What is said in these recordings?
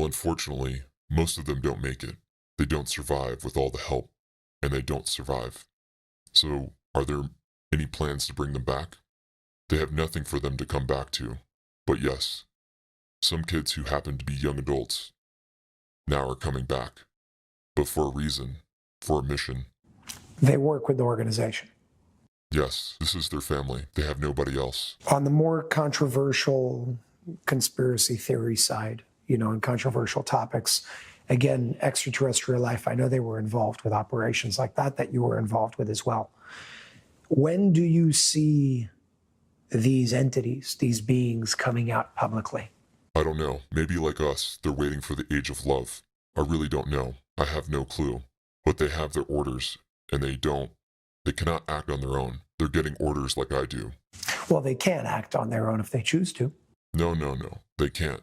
unfortunately, most of them don't make it. They don't survive with all the help, and they don't survive. So, are there any plans to bring them back? They have nothing for them to come back to. But yes, some kids who happen to be young adults now are coming back. But for a reason, for a mission. They work with the organization. Yes, this is their family. They have nobody else. On the more controversial conspiracy theory side, and controversial topics, again, extraterrestrial life, I know they were involved with operations like that you were involved with as well. When do you see these entities, these beings coming out publicly? I don't know. Maybe like us, they're waiting for the age of love. I really don't know. I have no clue. But they have their orders, and they cannot act on their own. They're getting orders like I do. Well, they can act on their own if they choose to. No. They can't.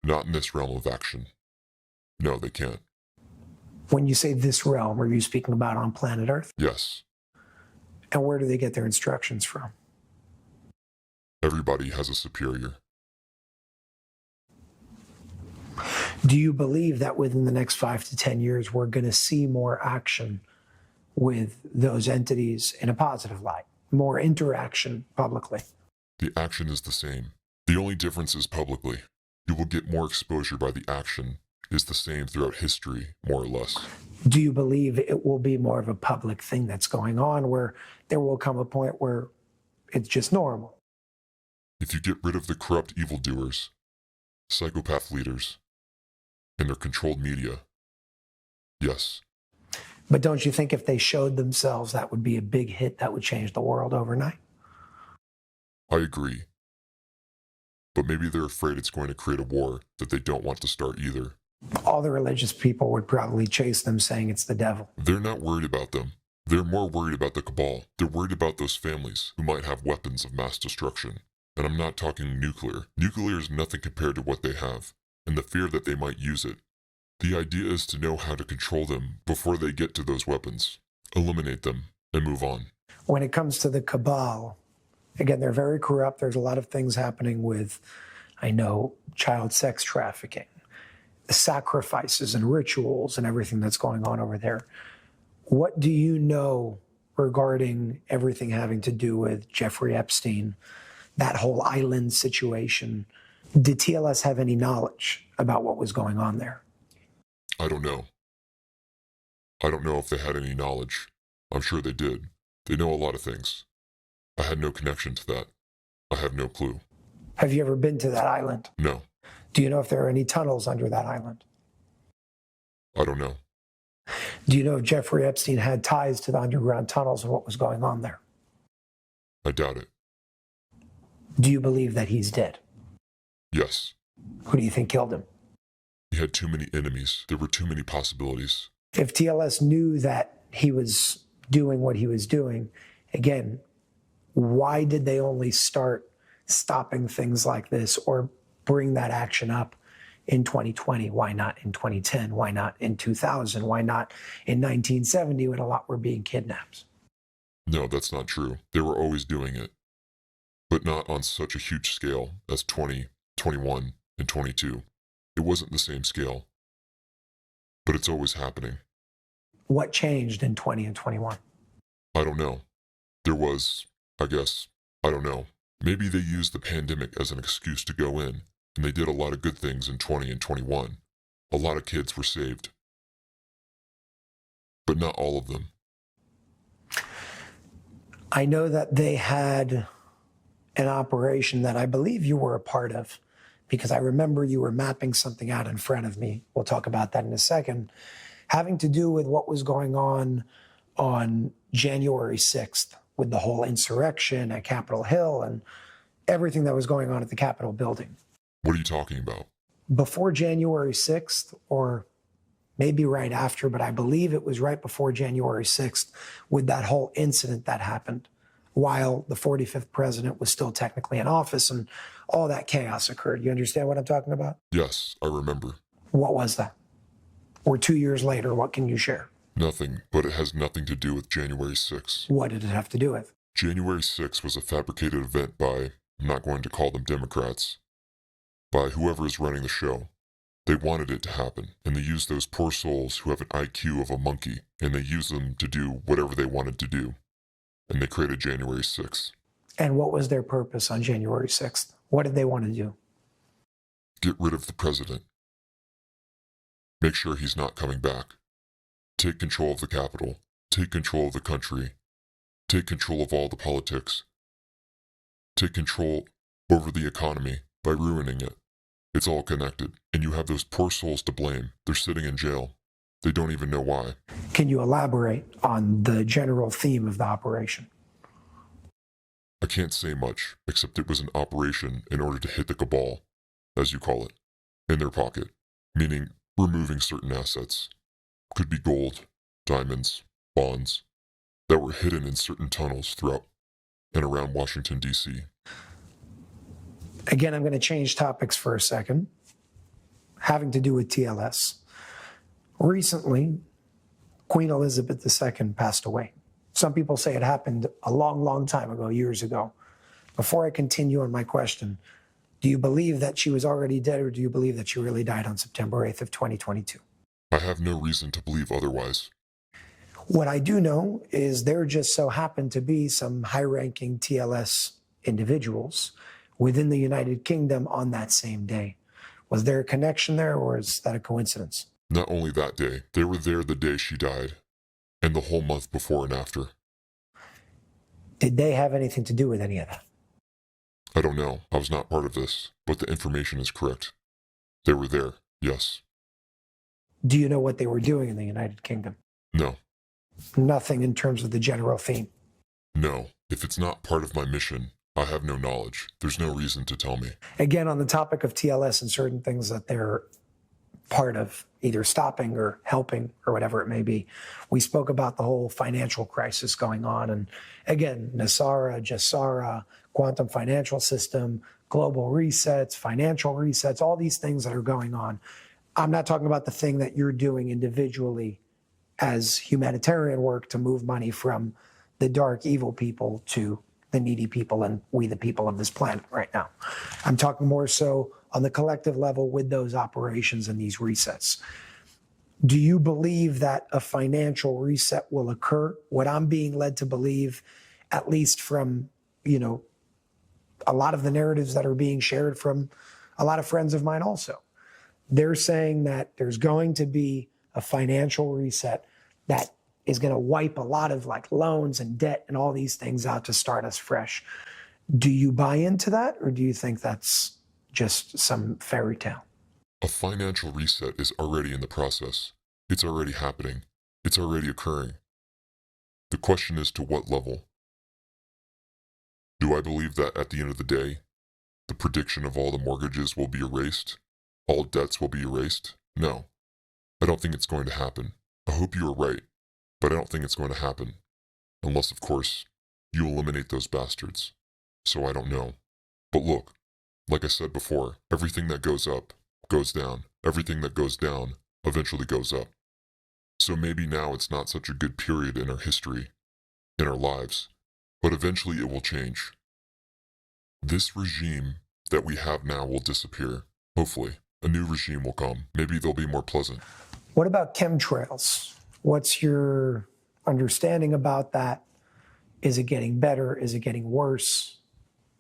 Not in this realm of action. No, they can't. When you say this realm, are you speaking about on planet Earth? Yes. And where do they get their instructions from? Everybody has a superior. Do you believe that within the next 5 to 10 years, we're going to see more action with those entities in a positive light, more interaction publicly? The action is the same. The only difference is publicly. You will get more exposure by the action is the same throughout history, more or less. Do you believe it will be more of a public thing that's going on where there will come a point where it's just normal? If you get rid of the corrupt evildoers, psychopath leaders, and their controlled media, yes. But don't you think if they showed themselves, that would be a big hit that would change the world overnight? I agree. But maybe they're afraid it's going to create a war that they don't want to start either. All the religious people would probably chase them saying it's the devil. They're not worried about them. They're more worried about the cabal. They're worried about those families who might have weapons of mass destruction. And I'm not talking nuclear. Nuclear is nothing compared to what they have, and the fear that they might use it. The idea is to know how to control them before they get to those weapons, eliminate them, and move on. When it comes to the cabal, again, they're very corrupt. There's a lot of things happening with, I know, child sex trafficking, sacrifices and rituals and everything that's going on over there. What do you know regarding everything having to do with Jeffrey Epstein, that whole island situation? Did TLS have any knowledge about what was going on there? I don't know. I don't know if they had any knowledge. I'm sure they did. They know a lot of things. I had no connection to that. I have no clue. Have you ever been to that island? No. Do you know if there are any tunnels under that island? I don't know. Do you know if Jeffrey Epstein had ties to the underground tunnels and what was going on there? I doubt it. Do you believe that he's dead? Yes. Who do you think killed him? He had too many enemies. There were too many possibilities. If TLS knew that he was doing what he was doing, again, why did they only start stopping things like this or bring that action up in 2020? Why not in 2010? Why not in 2000? Why not in 1970 when a lot were being kidnapped? No, that's not true. They were always doing it, but not on such a huge scale as 20, 21, and 22. It wasn't the same scale, but it's always happening. What changed in 20 and 21? I don't know. There was, I guess, I don't know. Maybe they used the pandemic as an excuse to go in, and they did a lot of good things in 20 and 21. A lot of kids were saved, but not all of them. I know that they had an operation that I believe you were a part of, because I remember you were mapping something out in front of me. We'll talk about that in a second, having to do with what was going on January 6th with the whole insurrection at Capitol Hill and everything that was going on at the Capitol building. What are you talking about? Before January 6th, or maybe right after, but I believe it was right before January 6th with that whole incident that happened while the 45th president was still technically in office and all that chaos occurred. You understand what I'm talking about? Yes, I remember. What was that? Or 2 years later, what can you share? Nothing, but it has nothing to do with January 6th. What did it have to do with? January 6th was a fabricated event by, I'm not going to call them Democrats, by whoever is running the show. They wanted it to happen, and they used those poor souls who have an IQ of a monkey, and they used them to do whatever they wanted to do. And they created January 6th. And what was their purpose on January 6th? What did they want to do? Get rid of the president. Make sure he's not coming back. Take control of the capital. Take control of the country. Take control of all the politics. Take control over the economy by ruining it. It's all connected, and you have those poor souls to blame. They're sitting in jail. They don't even know why. Can you elaborate on the general theme of the operation? I can't say much, except it was an operation in order to hit the cabal, as you call it, in their pocket, meaning removing certain assets. Could be gold, diamonds, bonds, that were hidden in certain tunnels throughout and around Washington, D.C. Again, I'm going to change topics for a second, having to do with TLS. Recently, Queen Elizabeth II passed away. Some people say it happened a long, long time ago, years ago. Before I continue on my question, do you believe that she was already dead, or do you believe that she really died on September 8th of 2022? I have no reason to believe otherwise. What I do know is there just so happened to be some high-ranking TLS individuals within the United Kingdom on that same day. Was there a connection there, or is that a coincidence? Not only that day, they were there the day she died, and the whole month before and after. Did they have anything to do with any of that? I don't know. I was not part of this, but the information is correct. They were there, yes. Do you know what they were doing in the United Kingdom? No. Nothing in terms of the general theme. No. If it's not part of my mission, I have no knowledge. There's no reason to tell me. Again, on the topic of TLS and certain things that they're part of either stopping or helping or whatever it may be, we spoke about the whole financial crisis going on. And again, Nasara, Jassara, quantum financial system, global resets, financial resets, all these things that are going on. I'm not talking about the thing that you're doing individually as humanitarian work to move money from the dark, evil people to the needy people and we the people of this planet right now. I'm talking more so on the collective level with those operations and these resets. Do you believe that a financial reset will occur? What I'm being led to believe, at least from, a lot of the narratives that are being shared from a lot of friends of mine also, they're saying that there's going to be a financial reset that is going to wipe a lot of loans and debt and all these things out to start us fresh. Do you buy into that, or do you think that's just some fairy tale? A financial reset is already in the process. It's already happening. It's already occurring. The question is to what level? Do I believe that at the end of the day, the prediction of all the mortgages will be erased? All debts will be erased? No. I don't think it's going to happen. I hope you are right, but I don't think it's going to happen. Unless, of course, you eliminate those bastards. So I don't know. But look, like I said before, everything that goes up, goes down. Everything that goes down, eventually goes up. So maybe now it's not such a good period in our history, in our lives, but eventually it will change. This regime that we have now will disappear. Hopefully, a new regime will come. Maybe they'll be more pleasant. What about chemtrails? What's your understanding about that? Is it getting better? Is it getting worse?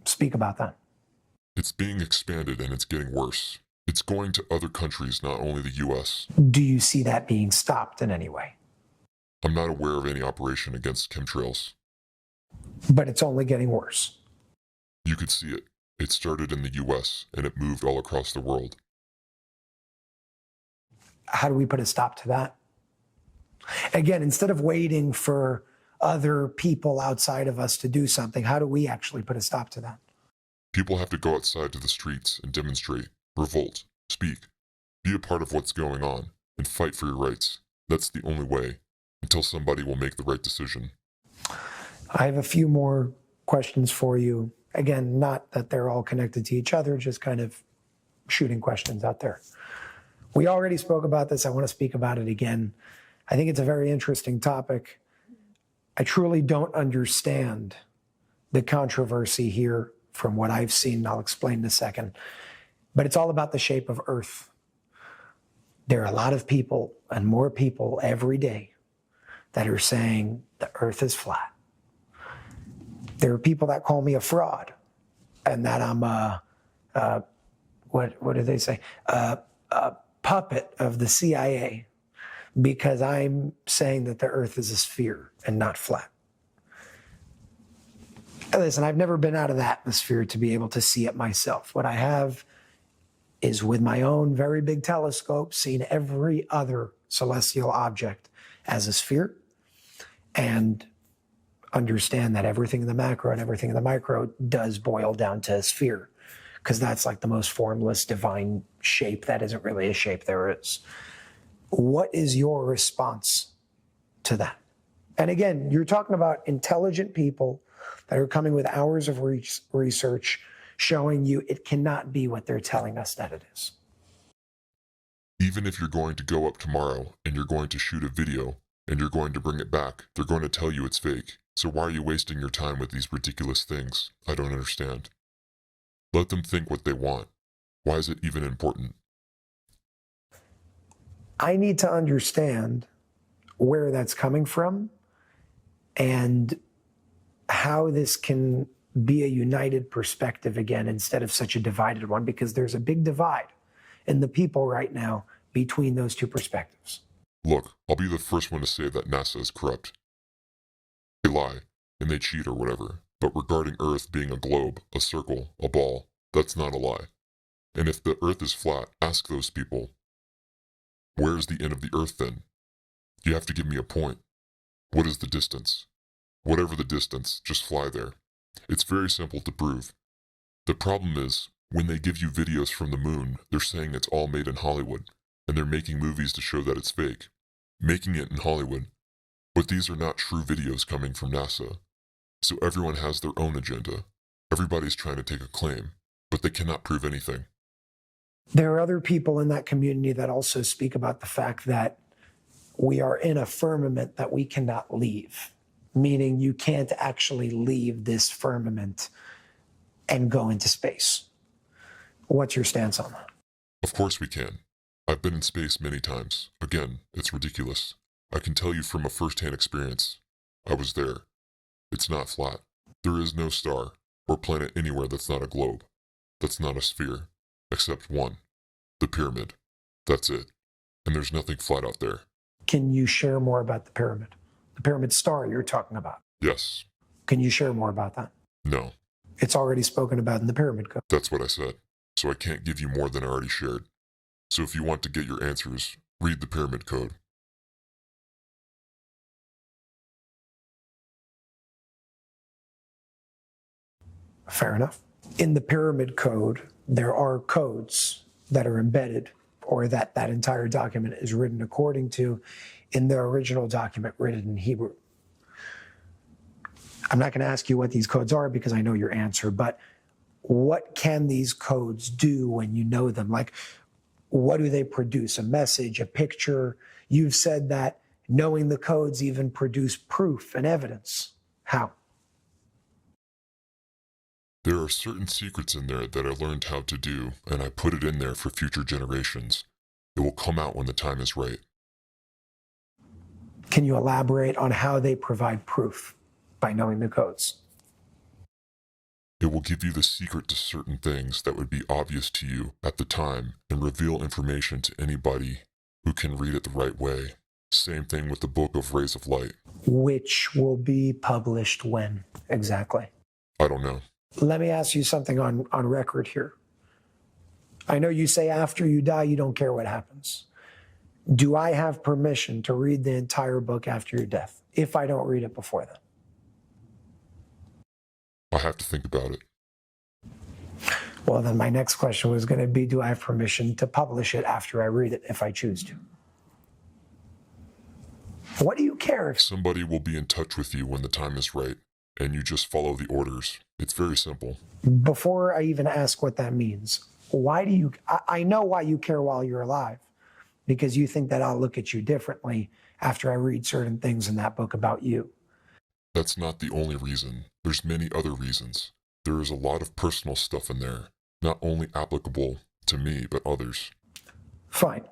Speak about that. It's being expanded and it's getting worse. It's going to other countries, not only the U.S. Do you see that being stopped in any way? I'm not aware of any operation against chemtrails. But it's only getting worse. You could see it. It started in the U.S. and it moved all across the world. How do we put a stop to that? Again, instead of waiting for other people outside of us to do something, how do we actually put a stop to that? People have to go outside to the streets and demonstrate, revolt, speak, be a part of what's going on, and fight for your rights. That's the only way, until somebody will make the right decision. I have a few more questions for you. Again, not that they're all connected to each other, just kind of shooting questions out there. We already spoke about this. I want to speak about it again. I think it's a very interesting topic. I truly don't understand the controversy here from what I've seen, and I'll explain in a second. But it's all about the shape of Earth. There are a lot of people and more people every day that are saying the earth is flat. There are people that call me a fraud and that I'm what do they say? A puppet of the CIA because I'm saying that the earth is a sphere and not flat. Listen, I've never been out of the atmosphere to be able to see it myself. What I have is with my own very big telescope seen every other celestial object as a sphere and understand that everything in the macro and everything in the micro does boil down to a sphere because that's like the most formless divine shape that isn't really a shape there is. What is your response to that? And again, you're talking about intelligent people that are coming with hours of research showing you it cannot be what they're telling us that it is. Even if you're going to go up tomorrow and you're going to shoot a video and you're going to bring it back, they're going to tell you it's fake. So why are you wasting your time with these ridiculous things? I don't understand. Let them think what they want. Why is it even important? I need to understand where that's coming from and how this can be a united perspective again instead of such a divided one, because there's a big divide in the people right now between those two perspectives. Look, I'll be the first one to say that NASA is corrupt. They lie, and they cheat or whatever. But regarding Earth being a globe, a circle, a ball, that's not a lie. And if the Earth is flat, ask those people, where's the end of the Earth then? You have to give me a point. What is the distance? Whatever the distance, just fly there. It's very simple to prove. The problem is, when they give you videos from the moon, they're saying it's all made in Hollywood, and they're making movies to show that it's fake. Making it in Hollywood. But these are not true videos coming from NASA. So everyone has their own agenda. Everybody's trying to take a claim, but they cannot prove anything. There are other people in that community that also speak about the fact that we are in a firmament that we cannot leave, meaning you can't actually leave this firmament and go into space. What's your stance on that? Of course we can. I've been in space many times. Again, it's ridiculous. I can tell you from a first-hand experience. I was there. It's not flat. There is no star or planet anywhere that's not a globe. That's not a sphere. Except one. The pyramid. That's it. And there's nothing flat out there. Can you share more about the pyramid? The pyramid star you're talking about. Yes. Can you share more about that? No. It's already spoken about in the pyramid code. That's what I said. So I can't give you more than I already shared. So if you want to get your answers, read the pyramid code. Fair enough. In the pyramid code, there are codes that are embedded or that entire document is written according to in the original document written in Hebrew. I'm not going to ask you what these codes are because I know your answer, but what can these codes do when you know them? Like, what do they produce? A message, a picture? You've said that knowing the codes even produce proof and evidence. How? There are certain secrets in there that I learned how to do, and I put it in there for future generations. It will come out when the time is right. Can you elaborate on how they provide proof by knowing the codes? It will give you the secret to certain things that would be obvious to you at the time and reveal information to anybody who can read it the right way. Same thing with the Book of Rays of Light. Which will be published when exactly? I don't know. Let me ask you something on record here. I know you say after you die, you don't care what happens. Do I have permission to read the entire book after your death if I don't read it before then? I have to think about it. Well, then my next question was going to be, do I have permission to publish it after I read it if I choose to? What do you care if Somebody will be in touch with you when the time is right, and you just follow the orders. It's very simple. Before I even ask what that means, why do you, I know why you care while you're alive, because you think that I'll look at you differently after I read certain things in that book about you. That's not the only reason. There's many other reasons. There is a lot of personal stuff in there, not only applicable to me, but others. Fine.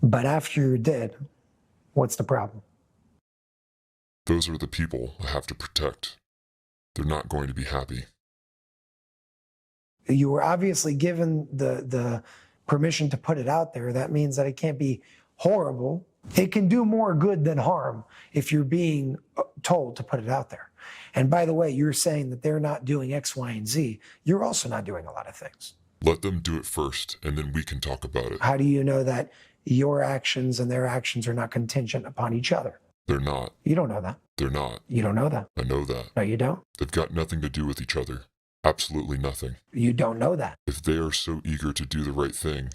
But after you're dead, what's the problem? Those are the people I have to protect. They're not going to be happy. You were obviously given the permission to put it out there. That means that it can't be horrible. It can do more good than harm if you're being told to put it out there. And by the way, you're saying that they're not doing X, Y, and Z. You're also not doing a lot of things. Let them do it first, and then we can talk about it. How do you know that your actions and their actions are not contingent upon each other? They're not. You don't know that. They're not. You don't know that. I know that. No, you don't. They've got nothing to do with each other. Absolutely nothing. You don't know that. If they are so eager to do the right thing,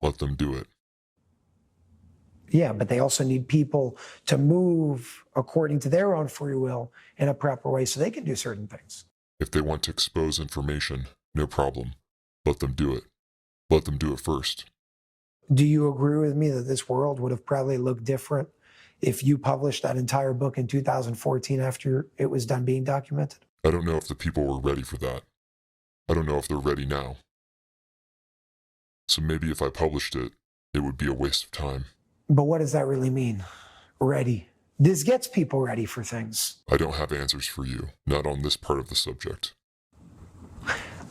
let them do it. Yeah, but they also need people to move according to their own free will in a proper way so they can do certain things. If they want to expose information, no problem. Let them do it. Let them do it first. Do you agree with me that this world would have probably looked different if you published that entire book in 2014 after it was done being documented? I don't know if the people were ready for that. I don't know if they're ready now. So maybe if I published it, it would be a waste of time. But what does that really mean? Ready. This gets people ready for things. I don't have answers for you, not on this part of the subject.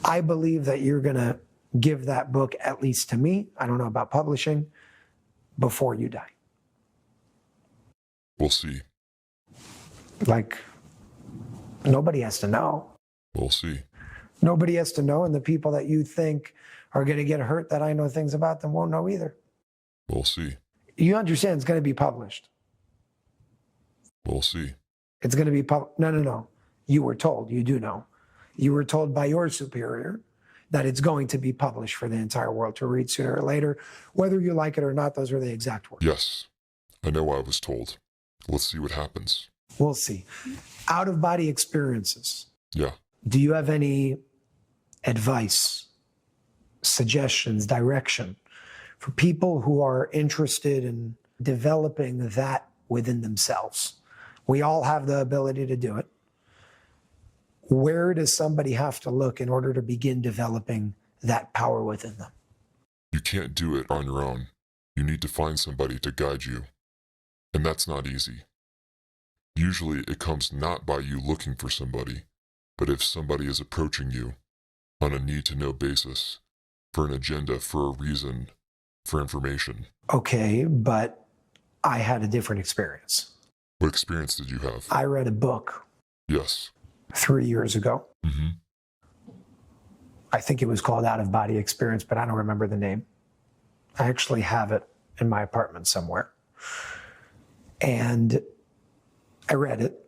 I believe that you're going to give that book, at least to me, I don't know about publishing, before you die. We'll see. Like, nobody has to know. We'll see. Nobody has to know, and the people that you think are going to get hurt that I know things about them won't know either. We'll see. You understand it's going to be published. We'll see. It's going to be No. You were told. You do know. You were told by your superior that it's going to be published for the entire world to read sooner or later. Whether you like it or not, those are the exact words. Yes. I know I was told. Let's see what happens. We'll see. Out-of-body experiences. Yeah. Do you have any advice, suggestions, direction for people who are interested in developing that within themselves? We all have the ability to do it. Where does somebody have to look in order to begin developing that power within them? You can't do it on your own. You need to find somebody to guide you. And that's not easy. Usually it comes not by you looking for somebody, but if somebody is approaching you on a need-to-know basis, for an agenda, for a reason, for information. Okay, but I had a different experience. What experience did you have? I read a book. Yes. 3 years ago. Mm-hmm. I think it was called Out-of-Body Experience, but I don't remember the name. I actually have it in my apartment somewhere. And I read it,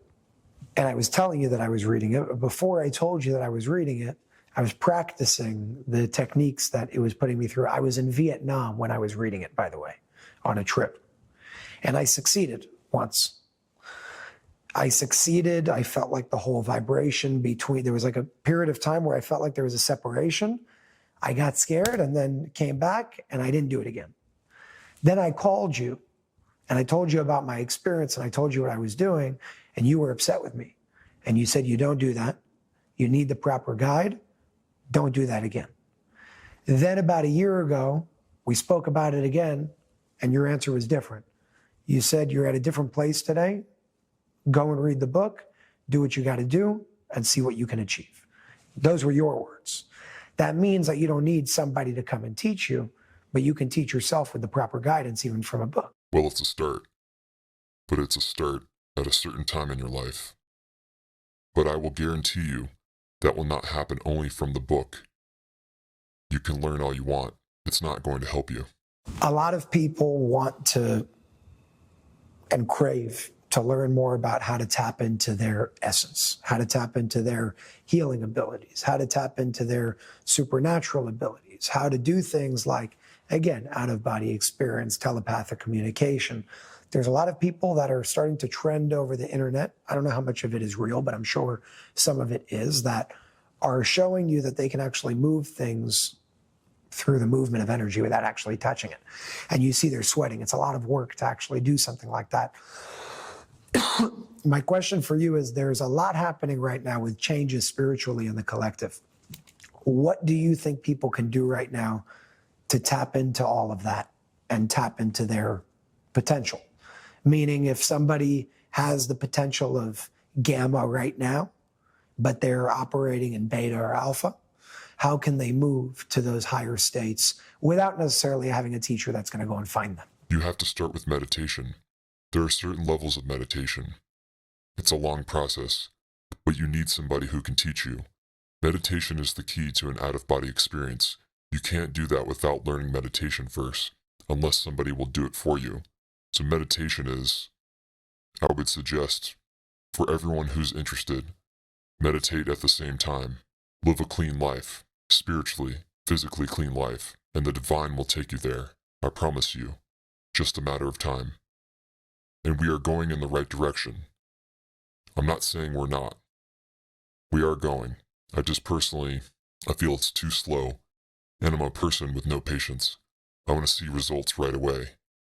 and I was telling you that I was reading it. Before I told you that I was reading it, I was practicing the techniques that it was putting me through. I was in Vietnam when I was reading it, by the way, on a trip. And I succeeded once. I succeeded. I felt like the whole vibration between, there was like a period of time where I felt like there was a separation. I got scared and then came back and I didn't do it again. Then I called you and I told you about my experience and I told you what I was doing and you were upset with me. And you said, you don't do that. You need the proper guide. Don't do that again. Then about a year ago, we spoke about it again and your answer was different. You said you're at a different place today. Go and read the book, do what you got to do, and see what you can achieve. Those were your words. That means that you don't need somebody to come and teach you, but you can teach yourself with the proper guidance, even from a book. Well, it's a start. But it's a start at a certain time in your life. But I will guarantee you that will not happen only from the book. You can learn all you want. It's not going to help you. A lot of people want to and crave to learn more about how to tap into their essence, how to tap into their healing abilities, how to tap into their supernatural abilities, how to do things like, again, out-of-body experience, telepathic communication. There's a lot of people that are starting to trend over the internet. I don't know how much of it is real, but I'm sure some of it is, that are showing you that they can actually move things through the movement of energy without actually touching it. And you see they're sweating. It's a lot of work to actually do something like that. My question for you is, there's a lot happening right now with changes spiritually in the collective. What do you think people can do right now to tap into all of that and tap into their potential. Meaning, if somebody has the potential of gamma right now, but they're operating in beta or alpha, how can they move to those higher states without necessarily having a teacher that's going to go and find them? You have to start with meditation. There are certain levels of meditation. It's a long process, but you need somebody who can teach you. Meditation is the key to an out-of-body experience. You can't do that without learning meditation first, unless somebody will do it for you. So meditation is, I would suggest, for everyone who's interested, meditate at the same time. Live a clean life, spiritually, physically clean life, and the divine will take you there. I promise you. Just a matter of time. And we are going in the right direction. I'm not saying we're not. We are going. I feel it's too slow, and I'm a person with no patience. I want to see results right away,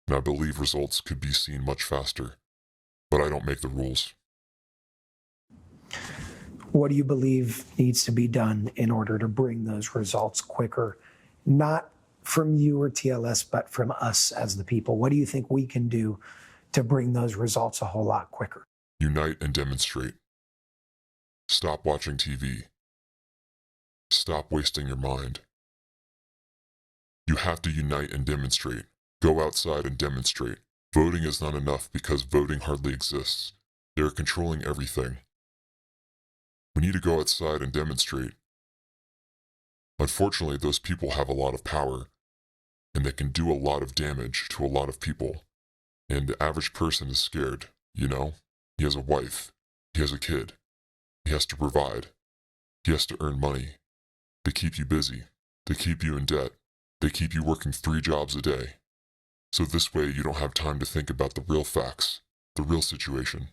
and I believe results could be seen much faster. But I don't make the rules. What do you believe needs to be done in order to bring those results quicker? Not from you or TLS, but from us as the people. What do you think we can do to bring those results a whole lot quicker? Unite and demonstrate. Stop watching TV. Stop wasting your mind. You have to unite and demonstrate. Go outside and demonstrate. Voting is not enough because voting hardly exists. They are controlling everything. We need to go outside and demonstrate. Unfortunately, those people have a lot of power, and they can do a lot of damage to a lot of people. And the average person is scared, you know? He has a wife. He has a kid. He has to provide. He has to earn money. They keep you busy. They keep you in debt. They keep you working 3 jobs a day. So this way you don't have time to think about the real facts, the real situation.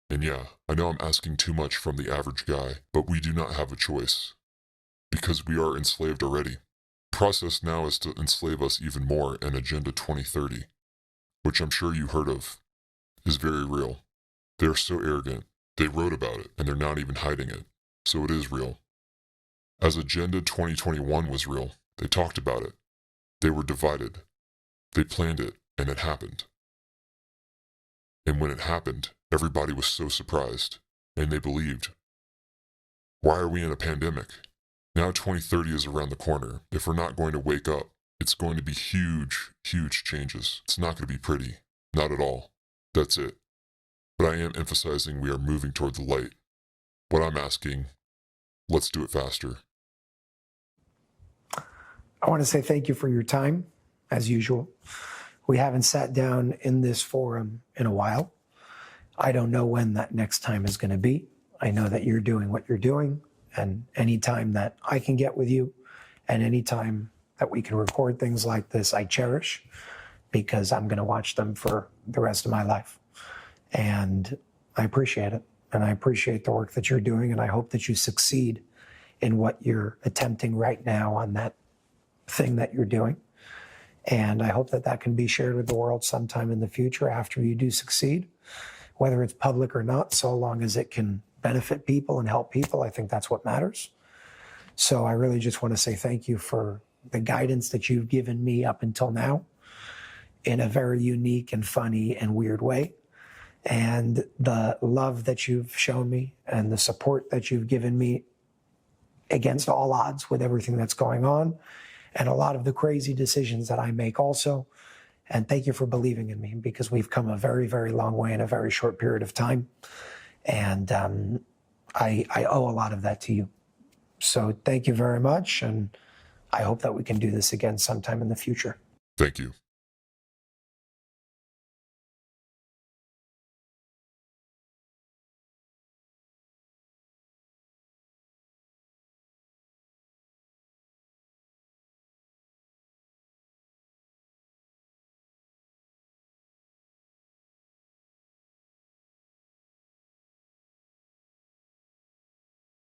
And yeah, I know I'm asking too much from the average guy, but we do not have a choice. Because we are enslaved already. The process now is to enslave us even more, and Agenda 2030, which I'm sure you heard of, is very real. They are so arrogant. They wrote about it, and they're not even hiding it. So it is real. As Agenda 2021 was real, they talked about it. They were divided. They planned it, and it happened. And when it happened, everybody was so surprised, and they believed. Why are we in a pandemic? Now 2030 is around the corner. If we're not going to wake up, it's going to be huge, huge changes. It's not going to be pretty. Not at all. That's it. But I am emphasizing we are moving toward the light. What I'm asking, let's do it faster. I want to say thank you for your time, as usual. We haven't sat down in this forum in a while. I don't know when that next time is going to be. I know that you're doing what you're doing, and any time that I can get with you and any time that we can record things like this, I cherish, because I'm going to watch them for the rest of my life. And I appreciate it. And I appreciate the work that you're doing, and I hope that you succeed in what you're attempting right now on that thing that you're doing. And I hope that that can be shared with the world sometime in the future after you do succeed, whether it's public or not, so long as it can benefit people and help people. I think that's what matters. So I really just want to say thank you for the guidance that you've given me up until now in a very unique and funny and weird way. And the love that you've shown me and the support that you've given me against all odds with everything that's going on, and a lot of the crazy decisions that I make also. And thank you for believing in me, because we've come a very, very long way in a very short period of time. And I owe a lot of that to you. So thank you very much. And I hope that we can do this again sometime in the future. Thank you.